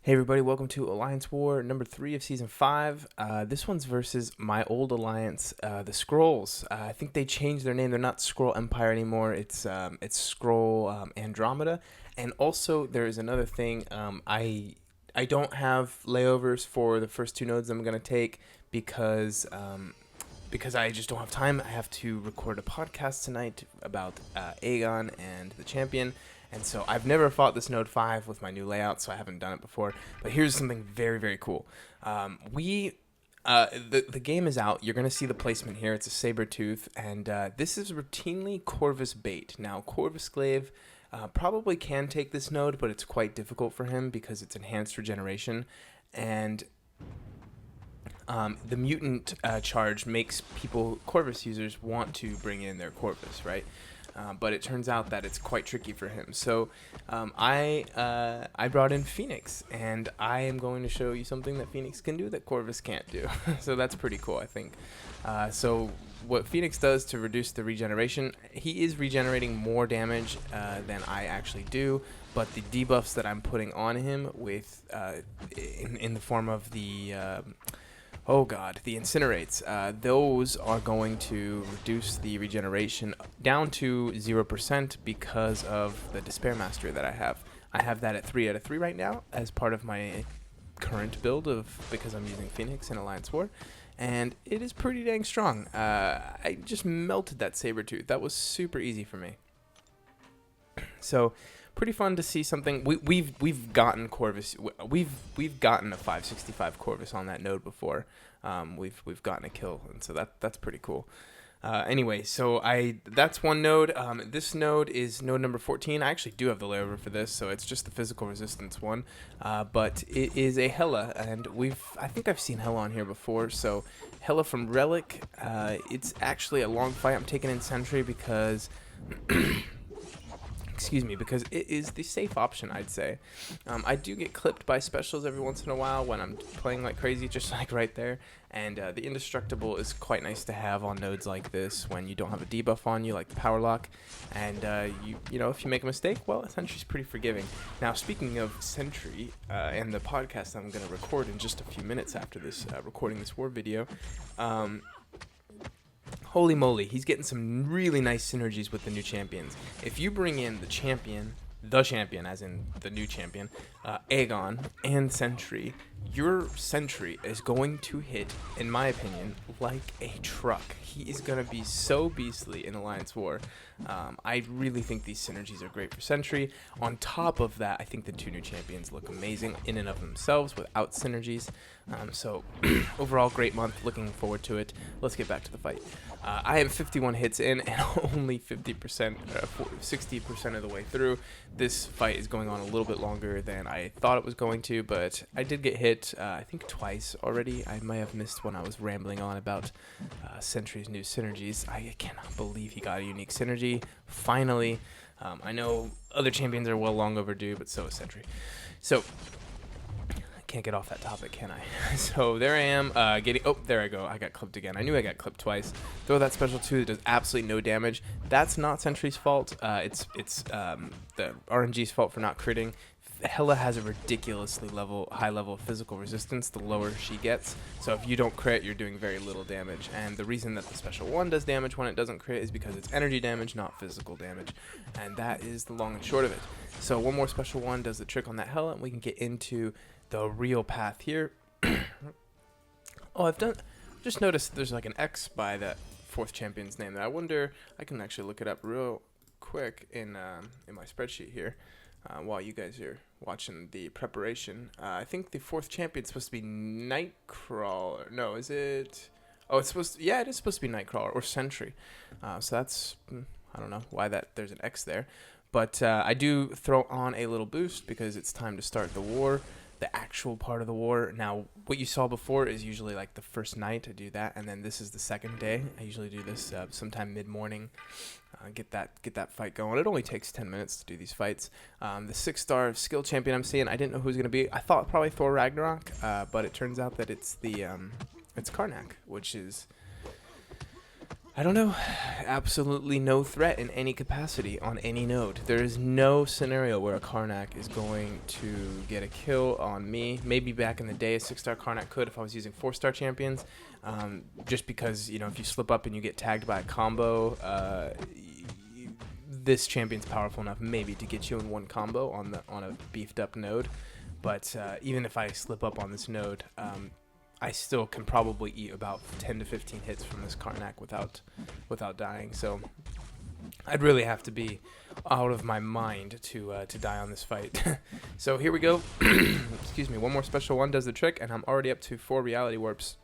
Hey everybody, welcome to Alliance War number 3 of Season 5. This one's versus my old alliance, the Skrulls. I think they changed their name. They're not Skrull Empire anymore. It's Skrull Andromeda. And also there is another thing. I don't have layovers for the first two nodes I'm going to take because I just don't have time. I have to record a podcast tonight about Aegon and the champion. And so I've never fought this node 5 with my new layout, so I haven't done it before. But here's something very, very cool. The game is out. You're going to see the placement here. It's a saber tooth, and this is routinely Corvus bait. Now, Corvus Glaive probably can take this node, but it's quite difficult for him because it's enhanced regeneration. And the mutant charge makes Corvus users, want to bring in their Corvus, right? But it turns out that it's quite tricky for him. So I brought in Phoenix, and I am going to show you something that Phoenix can do that Corvus can't do. So that's pretty cool, I think. So what Phoenix does to reduce the regeneration, he is regenerating more damage than I actually do, but the debuffs that I'm putting on him with in the form of the the incinerates. Those are going to reduce the regeneration down to 0% because of the Despair Mastery that I have. I have that at 3 out of 3 right now as part of my current build because I'm using Phoenix in Alliance War. And it is pretty dang strong. I just melted that Sabertooth. That was super easy for me. So pretty fun to see something. We've gotten Corvus. We've gotten a 565 Corvus on that node before. We've gotten a kill, and so that's pretty cool. Anyway, so that's one node. This node is node number 14. I actually do have the layover for this, so it's just the physical resistance one. But it is a Hela, and I think I've seen Hela on here before. So Hela from Relic. It's actually a long fight. I'm taking in Sentry because because it is the safe option, I'd say. I do get clipped by specials every once in a while when I'm playing like crazy, just like right there. And the Indestructible is quite nice to have on nodes like this when you don't have a debuff on you, like the Power Lock. And if you make a mistake, well, Sentry's pretty forgiving. Now, speaking of Sentry and the podcast I'm going to record in just a few minutes after this, recording this war video, holy moly, he's getting some really nice synergies with the new champions. If you bring in the champion as in the new champion, Aegon, and Sentry, your Sentry is going to hit, in my opinion, like a truck. He is going to be so beastly in Alliance War. I really think these synergies are great for Sentry. On top of that, I think the two new champions look amazing in and of themselves without synergies. So overall, great month. Looking forward to it. Let's get back to the fight. I am 51 hits in and only 60% of the way through. This fight is going on a little bit longer than I thought it was going to, but I did get hit, I think twice already. I might have missed when I was rambling on about Sentry's new synergies. I cannot believe he got a unique synergy. Finally, I know other champions are long overdue, but so is Sentry. So can't get off that topic, can I? So there I am, there I go. I got clipped again. I knew I got clipped twice. Throw that special 2 that does absolutely no damage. That's not Sentry's fault. It's the RNG's fault for not critting. Hela has a ridiculously high level of physical resistance the lower she gets. So if you don't crit, you're doing very little damage. And the reason that the special 1 does damage when it doesn't crit is because it's energy damage, not physical damage. And that is the long and short of it. So one more special 1 does the trick on that Hela, and we can get into the real path here. Just noticed there's like an X by that 4th champion's name there. I wonder, I can actually look it up real quick in my spreadsheet here while you guys are watching the preparation. I think the 4th champion's supposed to be Nightcrawler. No, is it? Oh, it is supposed to be Nightcrawler or Sentry. So that's, I don't know why there's an X there. But I do throw on a little boost because it's time to start the war. The actual part of the war. Now, what you saw before is usually like the first night I do that, and then this is the second day. I usually do this sometime mid-morning. Get that fight going. It only takes 10 minutes to do these fights. The 6-star skill champion I'm seeing, I didn't know who was going to be. I thought probably Thor Ragnarok, but it turns out that it's Karnak, which is I don't know. Absolutely no threat in any capacity on any node. There is no scenario where a Karnak is going to get a kill on me. Maybe back in the day, a 6-star Karnak could if I was using 4-star champions. Just because, if you slip up and you get tagged by a combo, this champion's powerful enough maybe to get you in one combo on a beefed up node. But even if I slip up on this node, I still can probably eat about 10 to 15 hits from this Karnak without dying. So I'd really have to be out of my mind to die on this fight. So here we go. Excuse me. One more special one does the trick, and I'm already up to 4 reality warps.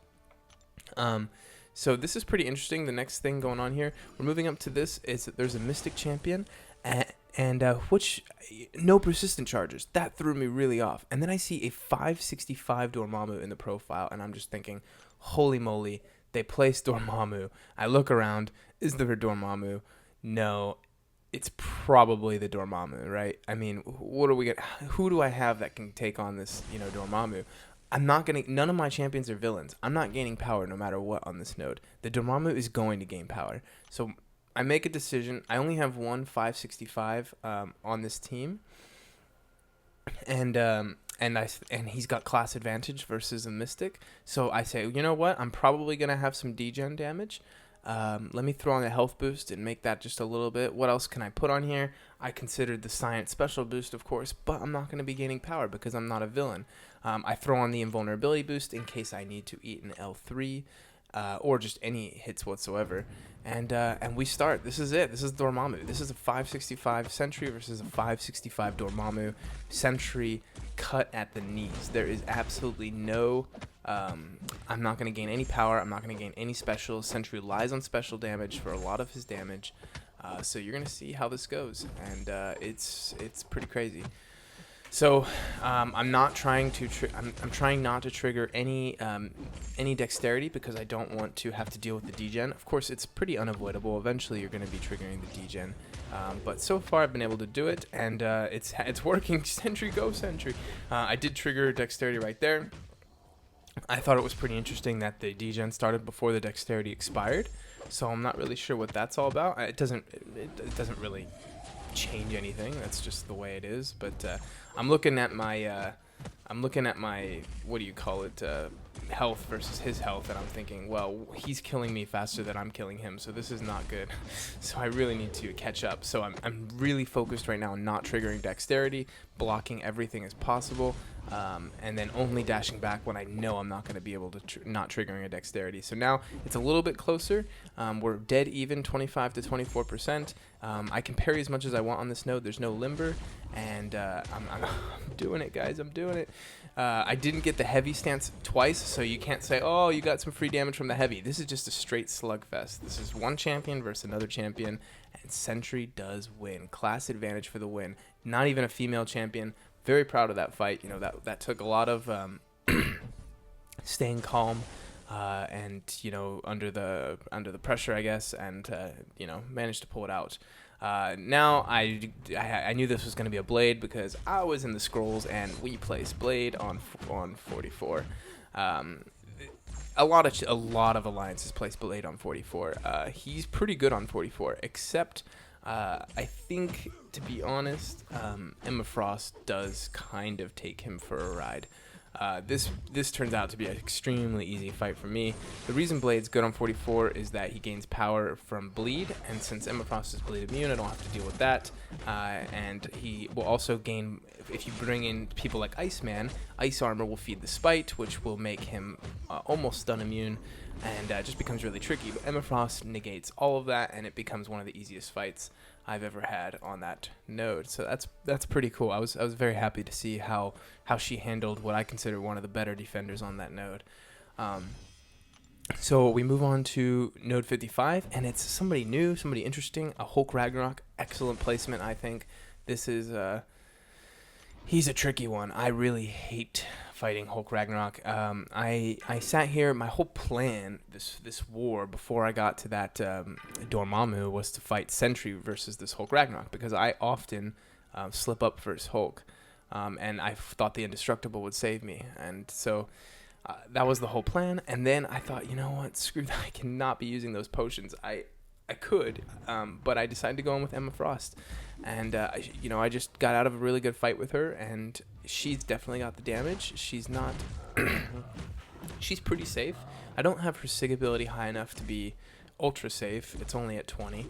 So this is pretty interesting. The next thing going on here, we're moving up to this, is that there's a Mystic Champion, and which no persistent charges. That threw me really off. And then I see a 565 Dormammu in the profile, and I'm just thinking, holy moly, they placed Dormammu. I look around, is there a Dormammu? No, it's probably the Dormammu, right? I mean, who do I have that can take on this, Dormammu? None of my champions are villains. I'm not gaining power no matter what on this node. The Dormammu is going to gain power. So I make a decision. I only have one 565 on this team, and he's got class advantage versus a Mystic. So I say, you know what? I'm probably gonna have some degen damage. Let me throw on the health boost and make that just a little bit. What else can I put on here? I considered the science special boost, of course, but I'm not going to be gaining power because I'm not a villain. I throw on the invulnerability boost in case I need to eat an L3 or just any hits whatsoever. And we start. This is it. This is Dormammu. This is a 565 Sentry versus a 565 Dormammu. Sentry cut at the knees. There is absolutely no... I'm not going to gain any power. I'm not going to gain any specials. Sentry relies on special damage for a lot of his damage. So you're going to see how this goes. And it's pretty crazy. So I'm not trying to. I'm trying not to trigger any dexterity because I don't want to have to deal with the degen. Of course, it's pretty unavoidable. Eventually, you're going to be triggering the degen. But so far, I've been able to do it, and it's working. Sentry, go Sentry! I did trigger dexterity right there. I thought it was pretty interesting that the degen started before the dexterity expired. So I'm not really sure what that's all about. It doesn't really change anything. That's just the way it is. But I'm looking at my what do you call it, health versus his health, and I'm thinking, well, he's killing me faster than I'm killing him, so this is not good. So I really need to catch up. So I'm really focused right now on not triggering dexterity, blocking everything as possible, and then only dashing back when I know I'm not going to be able to not triggering a dexterity. So now it's a little bit closer. We're dead even, 25 to 24%. I can parry as much as I want on this node. There's no limber, and I'm doing it, guys. I'm doing it. I didn't get the heavy stance twice, so you can't say, oh, you got some free damage from the heavy. This is just a straight slugfest. This is one champion versus another champion, and Sentry does win. Class advantage for the win. Not even a female champion. Very proud of that fight. That took a lot of staying calm and under the pressure, I guess, and managed to pull it out. Now I knew this was going to be a Blade because I was in the Skrulls and we placed Blade on 44. A lot of alliances place Blade on 44. He's pretty good on 44, except I think, to be honest, Emma Frost does kind of take him for a ride. This turns out to be an extremely easy fight for me. The reason Blade's good on 44 is that he gains power from bleed, and since Emma Frost is bleed immune, I don't have to deal with that. And he will also gain, if you bring in people like Iceman, Ice Armor will feed the Spite, which will make him almost stun immune, and just becomes really tricky. But Emma Frost negates all of that, and it becomes one of the easiest fights I've ever had on that node. So that's pretty cool. I was very happy to see how she handled what I consider one of the better defenders on that node. So we move on to node 55, and it's somebody new, somebody interesting, a Hulk Ragnarok. Excellent placement, I think. This is he's a tricky one. I really hate fighting Hulk Ragnarok. I sat here. My whole plan this war before I got to that Dormammu was to fight Sentry versus this Hulk Ragnarok because I often slip up versus Hulk, and I thought the indestructible would save me. And so That was the whole plan. And then I thought, you know what? Screw that. I cannot be using those potions. I could, but I decided to go in with Emma Frost. And, I just got out of a really good fight with her, and she's definitely got the damage. She's not... she's pretty safe. I don't have her sig ability high enough to be ultra safe. It's only at 20.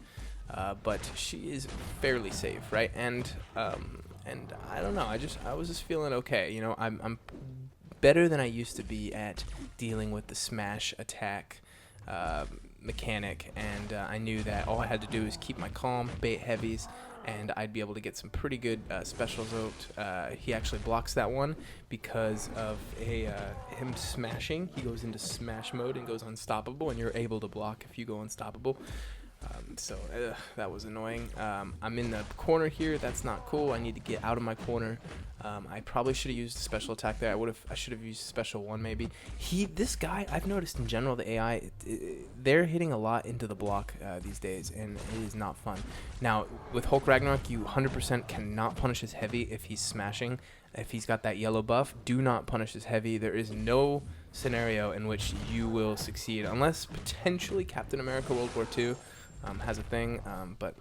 But she is fairly safe, right? And I don't know. I was just feeling okay. I'm better than I used to be at dealing with the smash attack mechanic, and I knew that all I had to do is keep my calm, bait heavies, and I'd be able to get some pretty good specials out. He actually blocks that one because of him smashing. He goes into smash mode and goes unstoppable, and you're able to block if you go unstoppable. That was annoying. I'm in the corner here. That's not cool. I need to get out of my corner. I probably should have used a special attack there. I should have used special one maybe. This guy, I've noticed in general, the AI, they're hitting a lot into the block these days, and it is not fun. Now, with Hulk Ragnarok, you 100% cannot punish his heavy if he's smashing. If he's got that yellow buff, do not punish his heavy. There is no scenario in which you will succeed, unless potentially Captain America World War II has a thing, but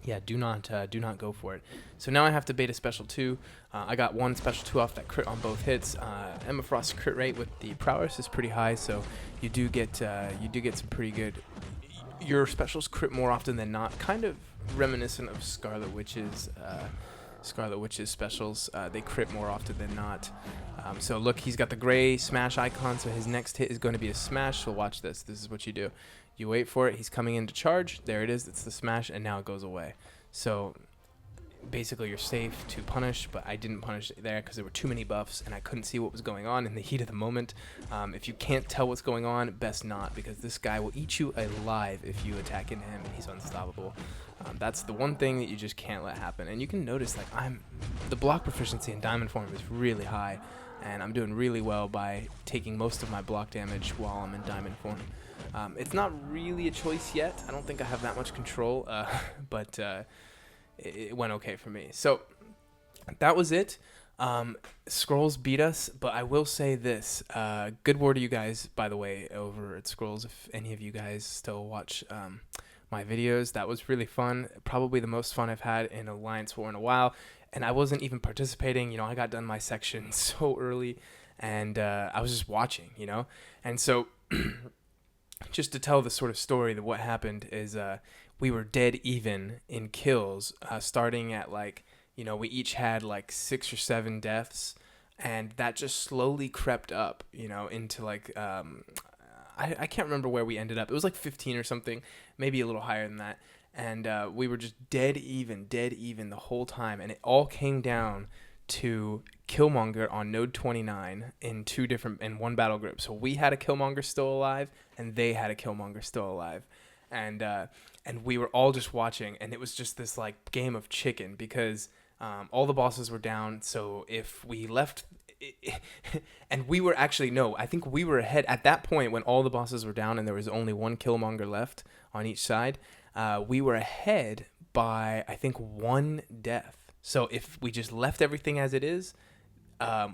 yeah, do not go for it. So now I have to bait a special 2. I got one special 2 off that crit on both hits. Emma Frost's crit rate with the prowess is pretty high, so you do get some pretty good. Your specials crit more often than not, kind of reminiscent of Scarlet Witch's specials. They crit more often than not. So look, he's got the gray smash icon, so his next hit is going to be a smash. So watch this. This is what you do. You wait for it. He's coming in to charge. There it is. It's the smash, and now it goes away. So basically, you're safe to punish, but I didn't punish there because there were too many buffs, and I couldn't see what was going on in the heat of the moment. If you can't tell what's going on, best not, because this guy will eat you alive if you attack into him. He's unstoppable. That's the one thing that you just can't let happen. And you can notice, like, the block proficiency in diamond form is really high, and I'm doing really well by taking most of my block damage while I'm in diamond form. It's not really a choice yet. I don't think I have that much control, but it went okay for me. So that was it. Skrulls beat us, but I will say this. Good word to you guys, by the way, over at Skrulls. If any of you guys still watch my videos, that was really fun. Probably the most fun I've had in Alliance War in a while. And I wasn't even participating. I got done my section so early, and I was just watching, And so just to tell the sort of story that what happened is we were dead even in kills, starting at we each had 6 or 7 deaths, and that just slowly crept up, into I can't remember where we ended up. It was 15 or something, maybe a little higher than that. And we were just dead even the whole time. And it all came down to Killmonger on node 29 in one battle group. So we had a Killmonger still alive, and they had a Killmonger still alive. And we were all just watching, and it was just this game of chicken, because all the bosses were down. So if we left... and we were I think we were ahead at that point when all the bosses were down and there was only one Killmonger left on each side. We were ahead by, I think, 1 death. So if we just left everything as it is,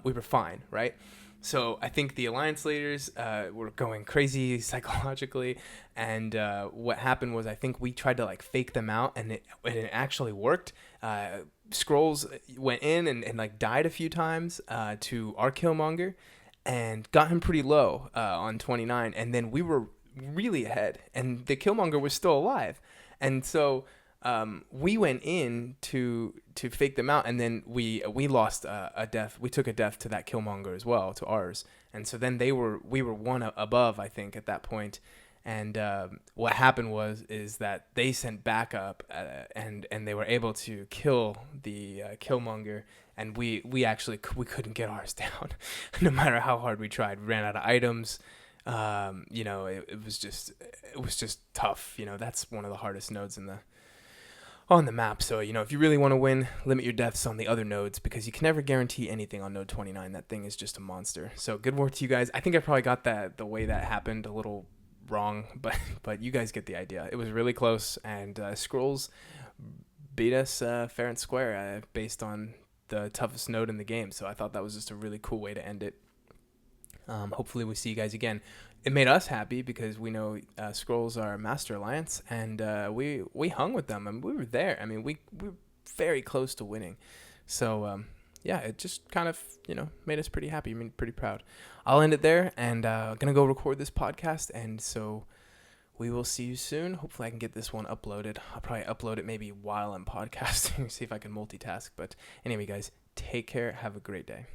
we were fine, right? So I think the Alliance leaders were going crazy psychologically, and what happened was I think we tried to fake them out, and it actually worked. Skrulls went in and died a few times to our Killmonger, and got him pretty low on 29, and then we were really ahead, and the Killmonger was still alive, and so we went in to fake them out, and then we lost a death. We took a death to that Killmonger as well, to ours, and so then we were 1 above, I think, at that point. And what happened is that they sent backup, and they were able to kill the Killmonger, and we couldn't get ours down, no matter how hard we tried. We ran out of items. It was just tough. That's one of the hardest nodes on the map. So if you really want to win, limit your deaths on the other nodes, because you can never guarantee anything on node 29. That thing is just a monster. So good work to you guys. I think I probably got the way that happened a little wrong, but you guys get the idea. It was really close, and Skrulls beat us fair and square based on the toughest node in the game. So I thought that was just a really cool way to end it. Hopefully we see you guys again. It made us happy because we know Skrulls are Master Alliance, and we hung with them, and we were there. I mean, we were very close to winning. So yeah, it just kind of made us pretty happy. I mean, pretty proud. I'll end it there, and I'm gonna go record this podcast, and so we will see you soon. Hopefully I can get this one uploaded. I'll probably upload it maybe while I'm podcasting, see if I can multitask. But anyway, guys, take care. Have a great day.